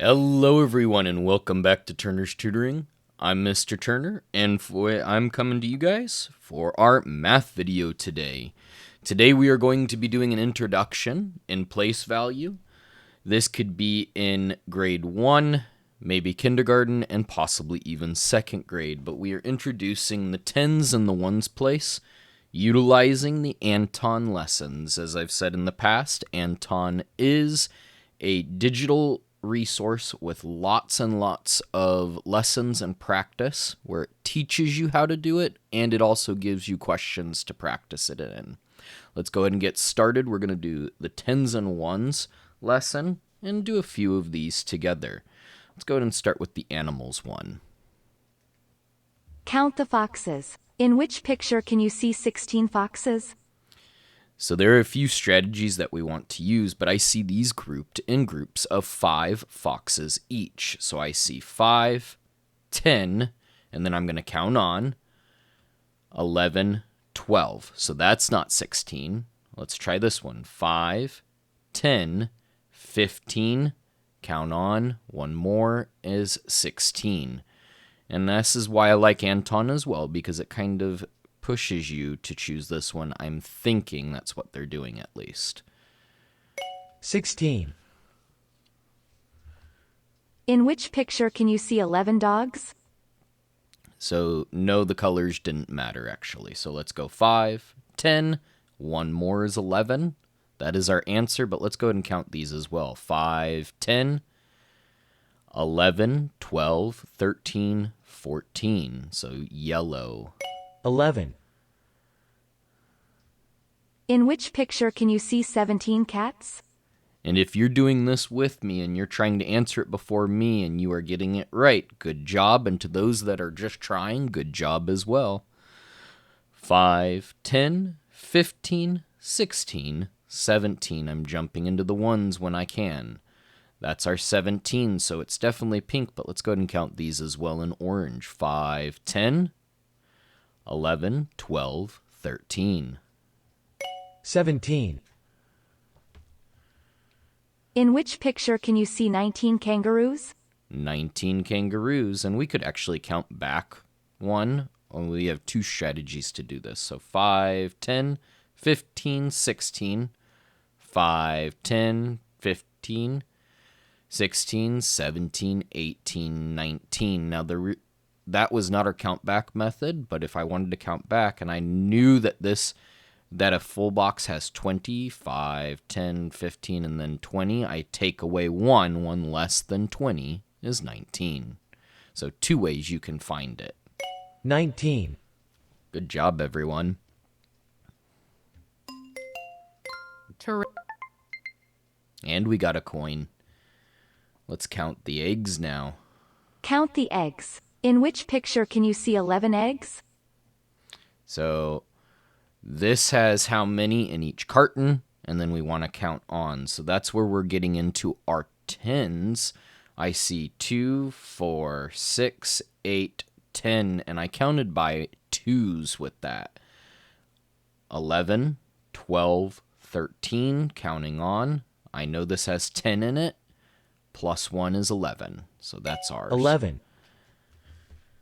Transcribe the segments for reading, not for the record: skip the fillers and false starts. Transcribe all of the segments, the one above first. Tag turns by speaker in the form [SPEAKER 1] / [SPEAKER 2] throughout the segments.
[SPEAKER 1] Hello everyone and welcome back to Turner's Tutoring. I'm Mr. Turner and I'm coming to you guys for our math video today. Today we are going to be doing an introduction in place value. This could be in grade 1, maybe kindergarten, and possibly even second grade, but we are introducing the tens and the ones place utilizing the Anton lessons. As I've said in the past, Anton is a digital resource with lots and lots of lessons and practice where it teaches you how to do it, and it also gives you questions to practice it in. Let's go ahead and get started. We're going to do the tens and ones lesson and do a few of these together. Let's go ahead and start with the animals one.
[SPEAKER 2] Count the foxes. In which picture can you see 16 foxes?
[SPEAKER 1] So there are a few strategies that we want to use, but I see these grouped in groups of 5 foxes each. So I see 5, 10, and then I'm going to count on 11, 12. So that's not 16. Let's try this one. 5, 10, 15, count on, one more is 16. And this is why I like Anton as well, because it kind of pushes you to choose this one. I'm thinking that's what they're doing at least.
[SPEAKER 3] 16.
[SPEAKER 2] In which picture can you see 11 dogs?
[SPEAKER 1] So no, the colors didn't matter actually. So let's go 5, 10, one more is 11. That is our answer, but let's go ahead and count these as well. 5, 10, 11, 12, 13, 14. So yellow.
[SPEAKER 3] 11.
[SPEAKER 2] In which picture can you see 17 cats?
[SPEAKER 1] And if you're doing this with me and you're trying to answer it before me and you are getting it right, good job. And to those that are just trying, good job as well. 5, 10, 15, 16, 17. I'm jumping into the ones when I can. That's our 17, so it's definitely pink, but let's go ahead and count these as well in orange. 5, 10, 11, 12, 13.
[SPEAKER 3] 17.
[SPEAKER 2] In which picture can you see 19 kangaroos?
[SPEAKER 1] 19 kangaroos, and we could actually count back one. We have 2 strategies to do this. So 5, 10, 15, 16, 5, 10, 15, 16, 17, 18, 19. Now, that was not our count back method, but if I wanted to count back and I knew that a full box has 20, 5, 10, 15, and then 20, I take away 1 less than 20 is 19. So 2 ways you can find it.
[SPEAKER 3] 19.
[SPEAKER 1] Good job, everyone. And we got a coin. Let's count the eggs now.
[SPEAKER 2] Count the eggs. In which picture can you see 11 eggs?
[SPEAKER 1] So this has how many in each carton, and then we want to count on. So that's where we're getting into our tens. I see 2, 4, 6, 8, 10, and I counted by 2s with that. 11, 12, 13, counting on. I know this has 10 in it. Plus 1 is 11. So that's ours.
[SPEAKER 3] 11.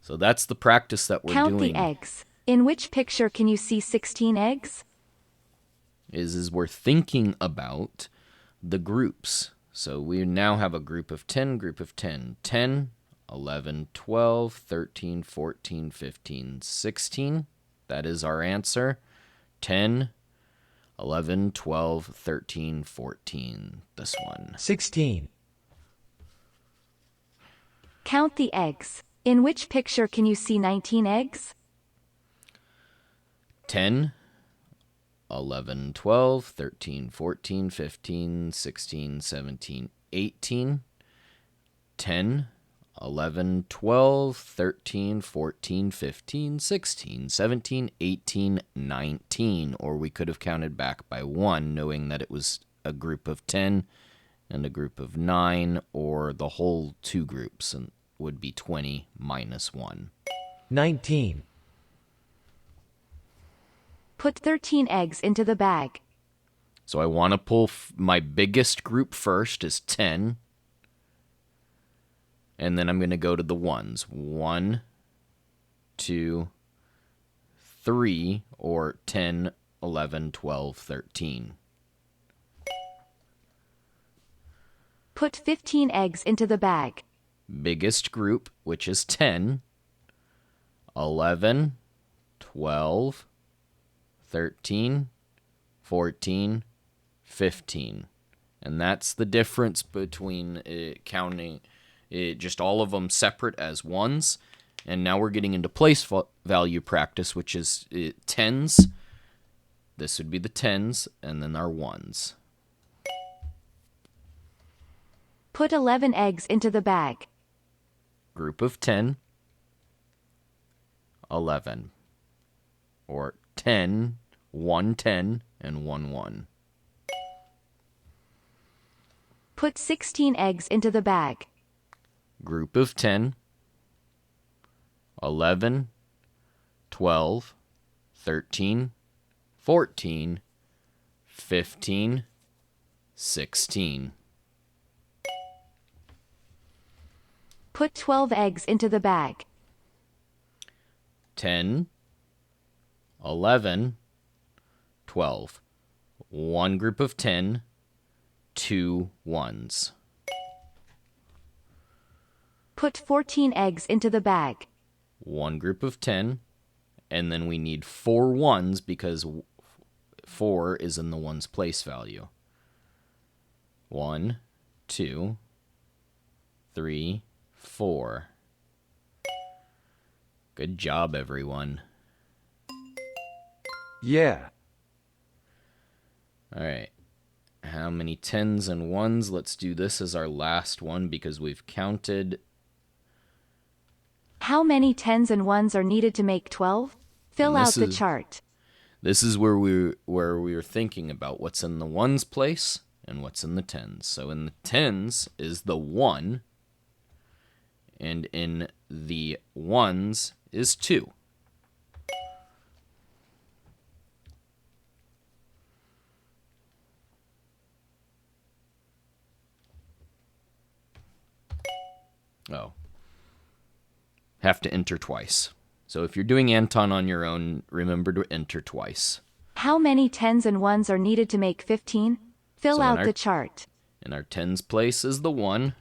[SPEAKER 1] So that's the practice that we're doing.
[SPEAKER 2] Count the eggs. In which picture can you see 16 eggs?
[SPEAKER 1] Is we're thinking about the groups. So we now have a group of 10, 10, 11, 12, 13, 14, 15, 16. That is our answer. 10, 11, 12, 13, 14. This one.
[SPEAKER 3] 16.
[SPEAKER 2] Count the eggs. In which picture can you see 19 eggs?
[SPEAKER 1] 10, 11, 12, 13, 14, 15, 16, 17, 18. 10, 11, 12, 13, 14, 15, 16, 17, 18, 19. Or we could have counted back by 1, knowing that it was a group of 10 and a group of 9, or the whole 2 groups, and would be 20 minus 1.
[SPEAKER 3] 19.
[SPEAKER 2] Put 13 eggs into the bag.
[SPEAKER 1] So I want to pull my biggest group first is 10. And then I'm going to go to the ones. 1, 2, 3, or 10, 11, 12, 13.
[SPEAKER 2] Put 15 eggs into the bag.
[SPEAKER 1] Biggest group, which is 10, 11, 12, 13, 14, 15. And that's the difference between counting just all of them separate as ones. And now we're getting into place value practice, which is tens. This would be the tens, and then our ones.
[SPEAKER 2] Put 11 eggs into the bag.
[SPEAKER 1] Group of 10, 11. Or 10, 1 10, and 1 1.
[SPEAKER 2] Put 16 eggs into the bag.
[SPEAKER 1] Group of 10, 11, 12, 13, 14, 15, 16.
[SPEAKER 2] Put 12 eggs into the bag.
[SPEAKER 1] 10, 11, 12. One group of 10, 2 ones.
[SPEAKER 2] Put 14 eggs into the bag.
[SPEAKER 1] One group of 10, and then we need 4 ones because 4 is in the ones place value. 1, 2, 3, 4. Good job, everyone.
[SPEAKER 3] Yeah.
[SPEAKER 1] All right. How many tens and ones? Let's do this as our last one because we've counted.
[SPEAKER 2] How many tens and ones are needed to make 12? Fill out the chart.
[SPEAKER 1] This is where we were thinking about what's in the ones place and what's in the tens. So in the tens is the 1, and in the ones is 2. Oh. Have to enter twice. So if you're doing Anton on your own, remember to enter twice.
[SPEAKER 2] How many tens and ones are needed to make 15? Fill out the chart.
[SPEAKER 1] In our tens place is the 1.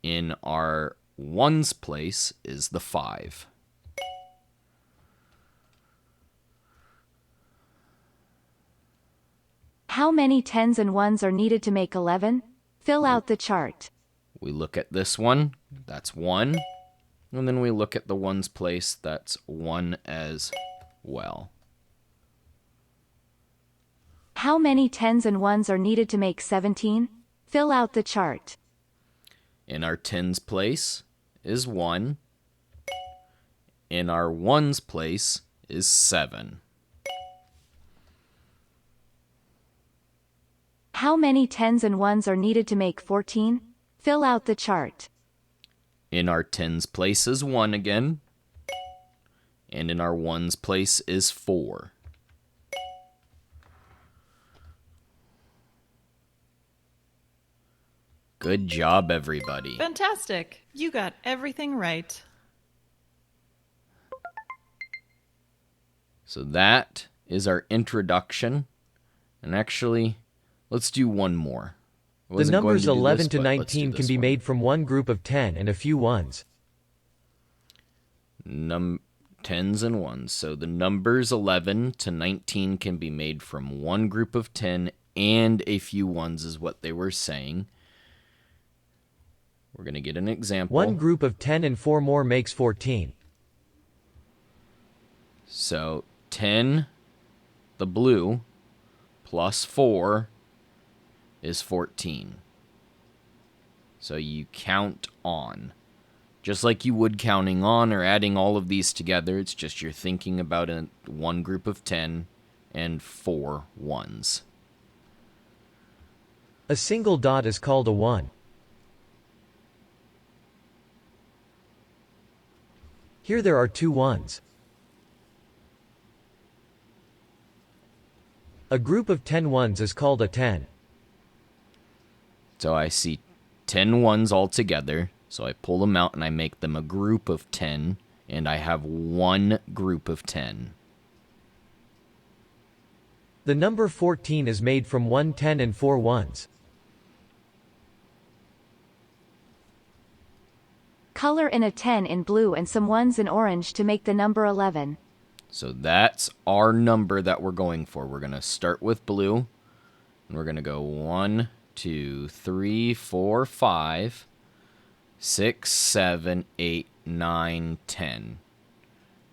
[SPEAKER 1] In our ones place is the 5.
[SPEAKER 2] How many tens and ones are needed to make 11? Fill out the chart.
[SPEAKER 1] We look at this one, that's 1. And then we look at the ones place, that's 1 as well.
[SPEAKER 2] How many tens and ones are needed to make 17? Fill out the chart.
[SPEAKER 1] In our tens place is 1. In our ones place is 7.
[SPEAKER 2] How many tens and ones are needed to make 14? Fill out the chart.
[SPEAKER 1] In our tens place is 1 again. And in our ones place is 4. Good job, everybody.
[SPEAKER 4] Fantastic. You got everything right.
[SPEAKER 1] So that is our introduction. And actually, let's do one more.
[SPEAKER 3] The numbers 11 to 19 can be made from one group of 10 and a few ones.
[SPEAKER 1] Tens and ones. So the numbers 11 to 19 can be made from one group of 10 and a few ones is what they were saying. We're going to get an example.
[SPEAKER 3] One group of 10 and 4 more makes 14.
[SPEAKER 1] So 10, the blue, plus 4 is 14. So you count on. Just like you would counting on or adding all of these together, it's just you're thinking about one group of 10 and 4 ones.
[SPEAKER 3] A single dot is called a 1. Here there are 2 ones. A group of 10 ones is called a 10.
[SPEAKER 1] So I see 10 ones all together. So I pull them out and I make them a group of 10. And I have one group of 10.
[SPEAKER 3] The number 14 is made from 1 10 and 4 ones.
[SPEAKER 2] Color in a 10 in blue and some ones in orange to make the number 11.
[SPEAKER 1] So that's our number that we're going for. We're going to start with blue. And we're going to go 1, 2, 3, 4, 5, 6, 7, 8, 9, 10.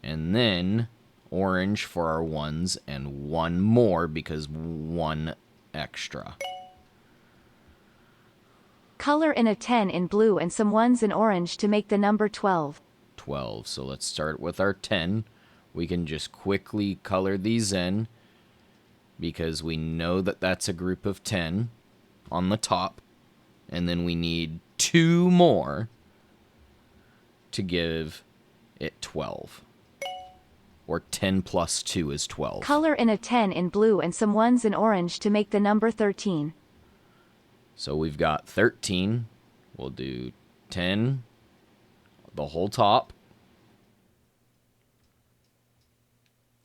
[SPEAKER 1] And then orange for our ones and one more because one extra.
[SPEAKER 2] Color in a 10 in blue and some ones in orange to make the number 12.
[SPEAKER 1] 12. So let's start with our 10. We can just quickly color these in because we know that that's a group of 10 on the top. And then we need 2 more to give it 12. Or 10 plus 2 is 12.
[SPEAKER 2] Color in a 10 in blue and some ones in orange to make the number 13.
[SPEAKER 1] So we've got 13. We'll do 10, the whole top.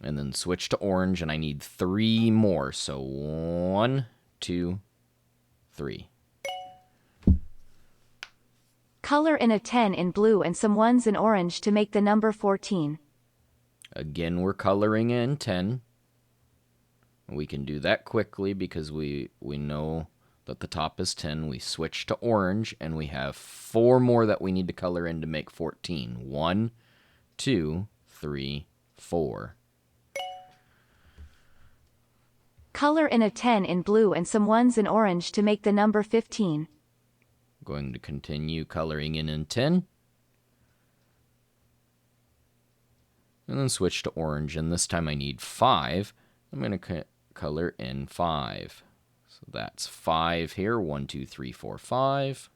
[SPEAKER 1] And then switch to orange, and I need 3 more. So 1, 2, 3.
[SPEAKER 2] Color in a 10 in blue and some ones in orange to make the number 14.
[SPEAKER 1] Again, we're coloring in 10. We can do that quickly because we know that the top is 10. We switch to orange, and we have 4 more that we need to color in to make 14. 1, 2, 3, 4.
[SPEAKER 2] Color in a 10 in blue and some ones in orange to make the number 15.
[SPEAKER 1] Going to continue coloring in 10. And then switch to orange, and this time I need 5. I'm going to color in 5. So that's 5 here. 1, 2, 3, 4, 5.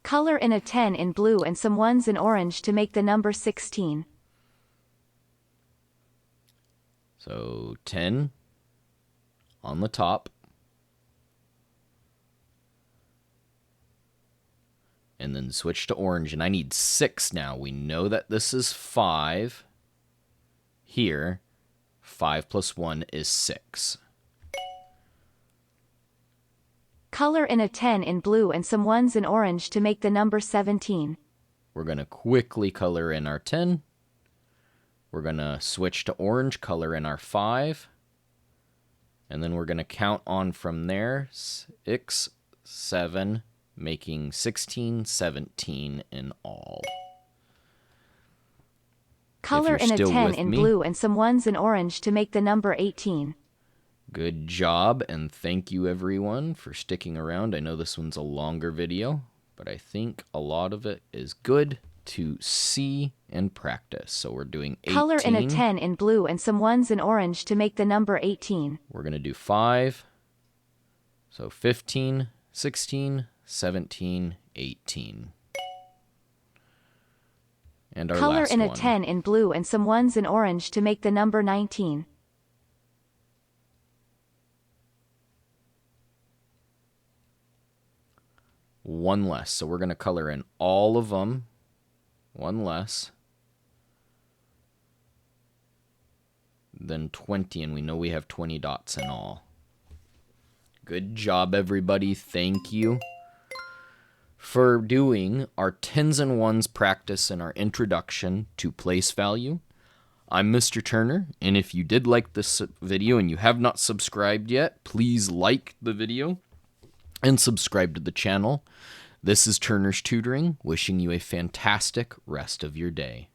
[SPEAKER 2] Color in a 10 in blue and some ones in orange to make the number 16.
[SPEAKER 1] So 10 on the top. And then switch to orange, and I need 6 now. We know that this is 5 here. 5 plus 1 is 6.
[SPEAKER 2] Color in a 10 in blue and some ones in orange to make the number 17.
[SPEAKER 1] We're going to quickly color in our 10. We're going to switch to orange, color in our 5. And then we're going to count on from there. 6, 7, making 16, 17 in all.
[SPEAKER 2] Color in a 10 in blue and some ones in orange to make the number 18.
[SPEAKER 1] Good job, and thank you everyone for sticking around. I know this one's a longer video, but I think a lot of it is good to see and practice. So we're doing 18.
[SPEAKER 2] Color in a 10 in blue and some ones in orange to make the number 18.
[SPEAKER 1] We're going to do 5. So 15, 16, 17, 18. And our
[SPEAKER 2] color
[SPEAKER 1] last
[SPEAKER 2] in a
[SPEAKER 1] one.
[SPEAKER 2] 10 in blue and some ones in orange to make the number 19.
[SPEAKER 1] One less. So we're going to color in all of them. One less. Then 20, and we know we have 20 dots in all. Good job, everybody. Thank you for doing our tens and ones practice and our introduction to place value. I'm Mr. Turner, and if you did like this video and you have not subscribed yet, please like the video and subscribe to the channel. This is Turner's Tutoring, wishing you a fantastic rest of your day.